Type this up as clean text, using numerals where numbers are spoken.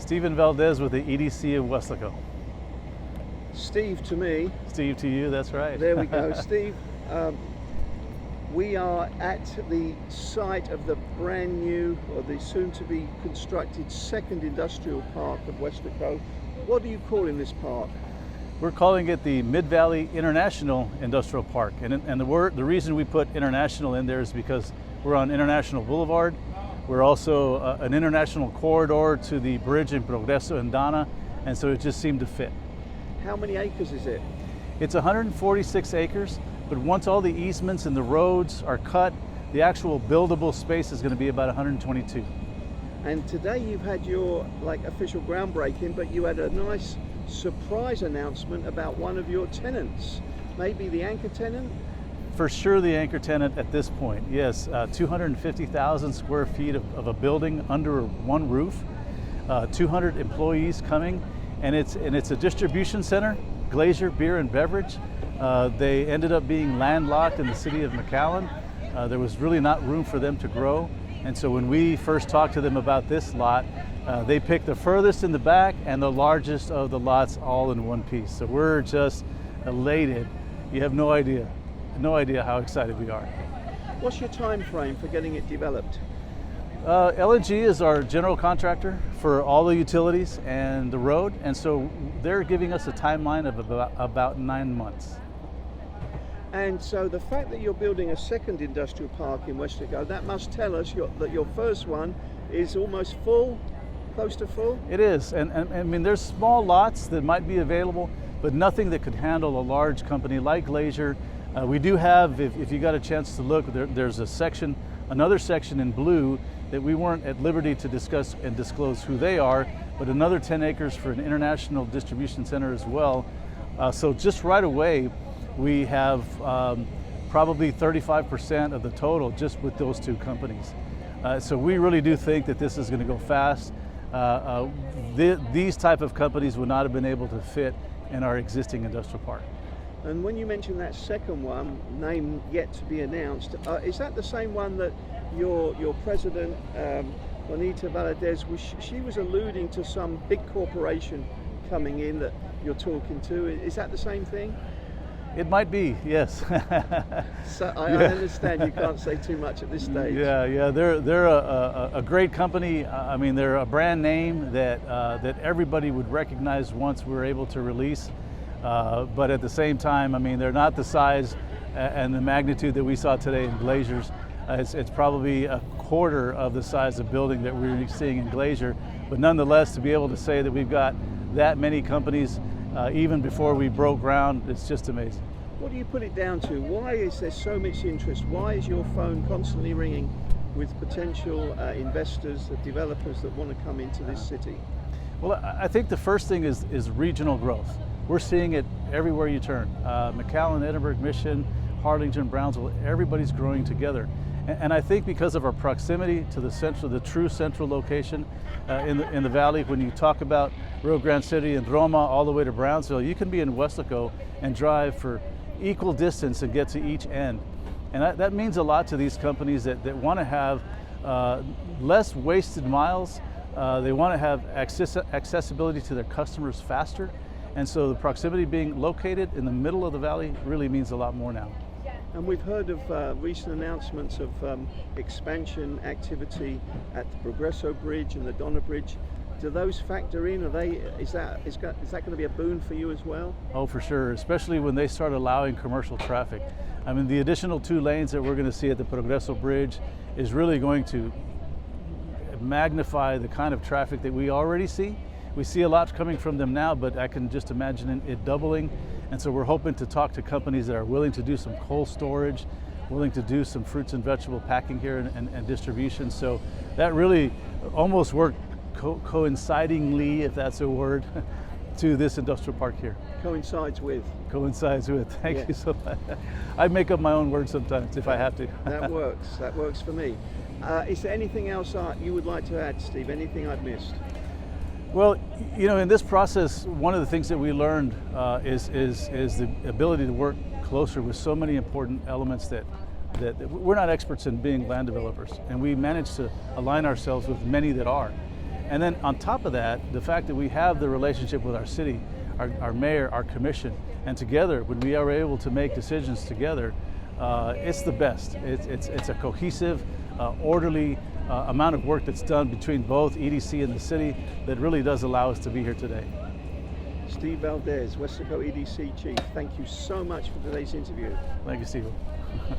Stephen Valdez with the EDC of Weslaco. Steve to me. Steve to you, that's right. There we go. Steve, we are at the site of the brand new, or the soon to be constructed second industrial park of Weslaco. What are you calling this park? We're calling it the Mid-Valley International Industrial Park. And the reason we put international in there is because we're on International Boulevard. We're also an international corridor to the bridge in Progreso and Dana, and so it just seemed to fit. How many acres is it? It's 146 acres, but once all the easements and the roads are cut, the actual buildable space is going to be about 122. And today you've had your official groundbreaking, but you had a nice surprise announcement about one of your tenants, maybe the anchor tenant? For sure the anchor tenant at this point, yes. 250,000 square feet of a building under one roof, 200 employees coming, and it's a distribution center, Glacier Beer and Beverage. They ended up being landlocked in the city of McAllen. There was really not room for them to grow, and so when we first talked to them about this lot, they picked the furthest in the back and the largest of the lots all in one piece. So we're just elated. You have no idea how excited we are. What's your time frame for getting it developed? L&G is our general contractor for all the utilities and the road, and so they're giving us a timeline of about 9 months. And so the fact that you're building a second industrial park in Weslaco, that must tell us that your first one is almost full, close to full? It is, and I mean there's small lots that might be available, but nothing that could handle a large company like Glacier. We do have, if you got a chance to look, there's another section in blue that we weren't at liberty to discuss and disclose who they are, but another 10 acres for an international distribution center as well. So just right away, we have probably 35% of the total just with those two companies. So we really do think that this is going to go fast. These type of companies would not have been able to fit in our existing industrial park. And when you mentioned that second one, name yet to be announced, is that the same one that your president, Juanita Valdez, she was alluding to some big corporation coming in that you're talking to? Is that the same thing? It might be, yes. So I understand you can't say too much at this stage. Yeah, they're a great company. I mean, they're a brand name that everybody would recognize once we're able to release. But at the same time, I mean, they're not the size and the magnitude that we saw today in Glacier's. It's probably a quarter of the size of building that we're seeing in Glacier. But nonetheless, to be able to say that we've got that many companies, even before we broke ground, it's just amazing. What do you put it down to? Why is there so much interest? Why is your phone constantly ringing with potential investors, developers that want to come into this city? Well, I think the first thing is regional growth. We're seeing it everywhere you turn. McAllen, Edinburgh, Mission, Harlingen, Brownsville, everybody's growing together. And I think because of our proximity to the true central location in the valley, when you talk about Rio Grande City and Roma all the way to Brownsville, you can be in Weslaco and drive for equal distance and get to each end. And that means a lot to these companies that want to have less wasted miles. They want to have accessibility to their customers faster. And so the proximity being located in the middle of the valley really means a lot more now. And we've heard of recent announcements of expansion activity at the Progreso Bridge and the Dana Bridge. Do those factor in? Is that going to be a boon for you as well? Oh, for sure, especially when they start allowing commercial traffic. I mean, the additional 2 lanes that we're going to see at the Progreso Bridge is really going to magnify the kind of traffic that we already see. We see a lot coming from them now, but I can just imagine it doubling. And so we're hoping to talk to companies that are willing to do some cold storage, willing to do some fruits and vegetable packing here and distribution. So that really almost worked coincidingly, if that's a word, to this industrial park here. Coincides with. Thank you so much. I make up my own words sometimes if I have to. That works for me. Is there anything else you would like to add, Steve? Anything I've missed? Well, you know, in this process, one of the things that we learned is the ability to work closer with so many important elements that we're not experts in being land developers, and we managed to align ourselves with many that are. And then on top of that, the fact that we have the relationship with our city, our mayor, our commission, and together, when we are able to make decisions together, it's the best. It's a cohesive, orderly amount of work that's done between both EDC and the city that really does allow us to be here today. Steve Valdez, Weslaco EDC Chief, thank you so much for today's interview. Thank you, Steve.